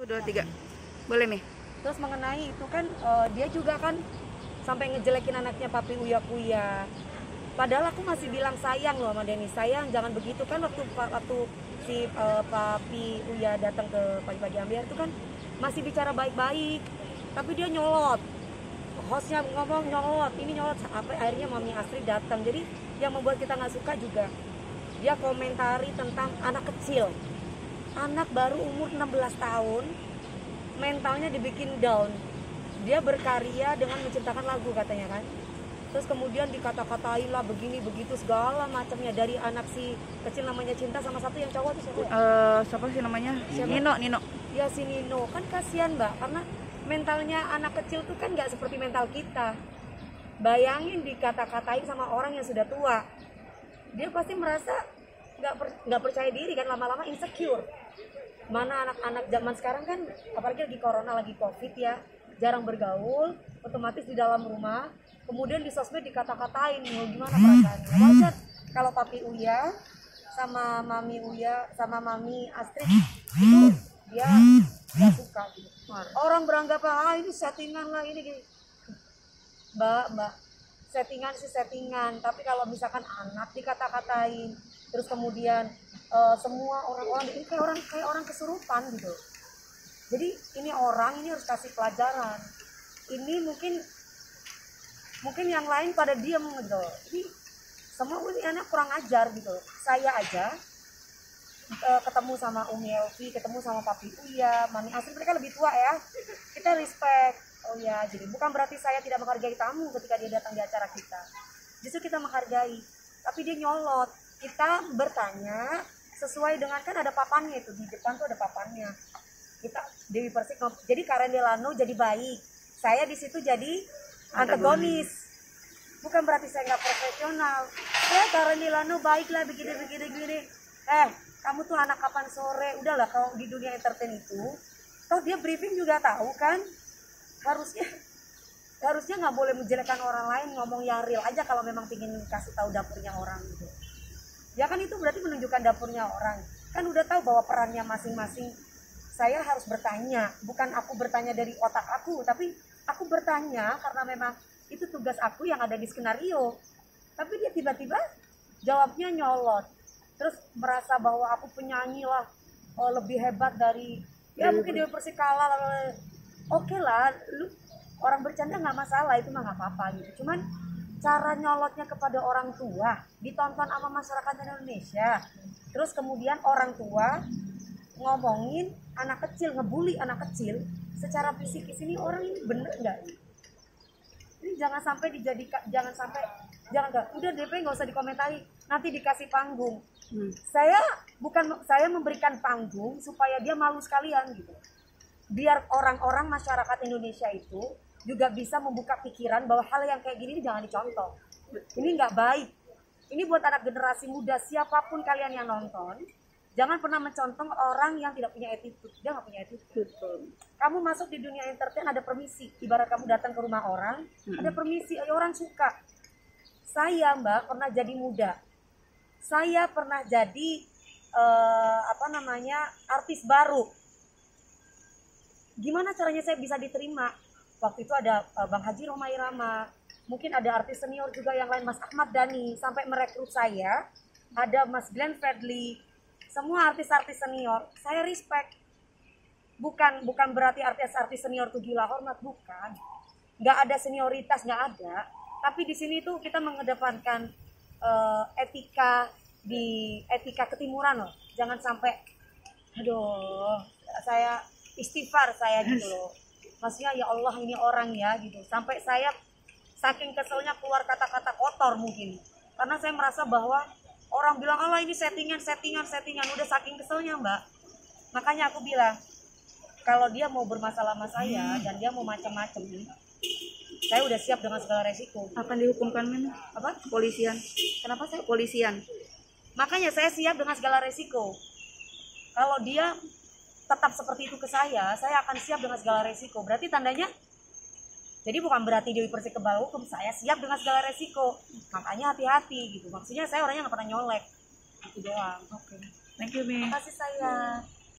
Dua, tiga. Boleh, Mi. Terus mengenai itu kan dia juga kan sampai ngejelekin anaknya Papi Uya Kuya. Padahal aku masih bilang sayang loh sama Denny, sayang jangan begitu kan waktu si Papi Uya datang ke Pagi-Pagi Ambiar itu kan masih bicara baik-baik, tapi dia nyolot. Hostnya ngomong nyolot, ini nyolot, apa akhirnya Mami Astrid datang. Jadi yang membuat kita nggak suka juga dia komentari tentang anak kecil. Anak baru umur 16 tahun, mentalnya dibikin down. Dia berkarya dengan menciptakan lagu katanya kan. Terus kemudian dikata-katain lah begini begitu segala macamnya dari anak si kecil namanya Cinta sama satu yang cowok tuh siapa ya? Siapa sih namanya? Siapa? Nino. Ya si Nino, kan kasihan Mbak, karena mentalnya anak kecil tuh kan nggak seperti mental kita. Bayangin dikata-katain sama orang yang sudah tua, dia pasti merasa nggak percaya diri kan, lama-lama insecure. Mana anak-anak zaman sekarang kan, apalagi lagi corona, lagi covid ya, jarang bergaul, otomatis di dalam rumah, kemudian di sosmed dikata-katain, mau gimana perasaannya. Wajar kalau Papi Uya sama Mami Uya sama Mami Astrid itu dia nggak suka gitu. Orang beranggapan ini settingan lah ini gini. Mbak, settingan sih settingan, tapi kalau misalkan anak dikata-katain, terus kemudian semua orang-orang ini kayak orang kesurupan gitu. Jadi ini harus kasih pelajaran. Ini mungkin yang lain pada diem gitu. Ini semua ini anak kurang ajar gitu. Saya aja ketemu sama Umi Elvi, ketemu sama Papi Uya, Mami Astrid, mereka lebih tua ya. Kita respect. Oh ya, jadi bukan berarti saya tidak menghargai tamu ketika dia datang di acara kita. Justru kita menghargai. Tapi dia nyolot. Kita bertanya sesuai dengan, kan ada papannya itu di depan tuh ada papannya. Kita Dewi Persik, jadi Karen Delano jadi baik, saya di situ jadi antagonis. Bukan berarti saya nggak profesional. Karen Delano baiklah begini. Kamu tuh anak kapan sore, udahlah kalau di dunia entertain itu, toh dia briefing juga tahu kan, harusnya nggak boleh menjelekkan orang lain, ngomong yang real aja kalau memang pingin kasih tahu dapurnya orang gitu. Ya kan itu berarti menunjukkan dapurnya orang. Kan udah tahu bahwa perannya masing-masing. Saya harus bertanya, bukan aku bertanya dari otak aku, tapi aku bertanya karena memang itu tugas aku yang ada di skenario. Tapi dia tiba-tiba jawabnya nyolot. Terus merasa bahwa aku penyanyi lah, lebih hebat dari, ya mungkin dia Persik kalah. Oke lah, lu orang bercanda nggak masalah, itu mah nggak apa-apa gitu. Cuman cara nyolotnya kepada orang tua ditonton sama masyarakat Indonesia, terus kemudian orang tua ngomongin anak kecil, ngebully anak kecil secara fisikis, ini orang ini bener nggak? Ini jangan sampai udah DP nggak usah dikomentari, nanti dikasih panggung. Saya memberikan panggung supaya dia malu sekalian gitu, biar orang-orang masyarakat Indonesia itu juga bisa membuka pikiran bahwa hal yang kayak gini jangan dicontoh. Ini nggak baik. Ini buat anak generasi muda, siapapun kalian yang nonton, jangan pernah mencontoh orang yang tidak punya attitude. Dia nggak punya attitude. Kamu masuk di dunia entertain ada permisi. Ibarat kamu datang ke rumah orang, ada permisi, orang suka. Saya Mbak pernah jadi muda. Saya pernah jadi artis baru. Gimana caranya saya bisa diterima? Waktu itu ada Bang Haji Romai Rama, mungkin ada artis senior juga yang lain, Mas Ahmad Dhani, sampai merekrut saya, ada Mas Glenn Fredly, semua artis-artis senior, saya respect. Bukan berarti artis-artis senior itu gila hormat, bukan. Nggak ada senioritas, nggak ada. Tapi di sini tuh kita mengedepankan etika ketimuran loh. Jangan sampai, saya istighfar saya gitu loh. Maksudnya ya Allah ini orang ya gitu. Sampai saya saking keselnya keluar kata-kata kotor mungkin. Karena saya merasa bahwa orang bilang Allah ini settingan. Udah saking keselnya Mbak. Makanya aku bilang kalau dia mau bermasalah sama saya dan dia mau macam-macam, saya udah siap dengan segala resiko. Akan dihukumkan mana? Apa? Polisian. Kenapa saya? Polisian. Makanya saya siap dengan segala resiko. Kalau dia tetap seperti itu ke saya akan siap dengan segala resiko. Berarti tandanya, jadi bukan berarti Dewi Persik kebal hukum, saya siap dengan segala resiko. Makanya hati-hati gitu. Maksudnya saya orangnya nggak pernah nyolek. Itu doang. Oke. Thank you, Mi. Terima kasih sayang.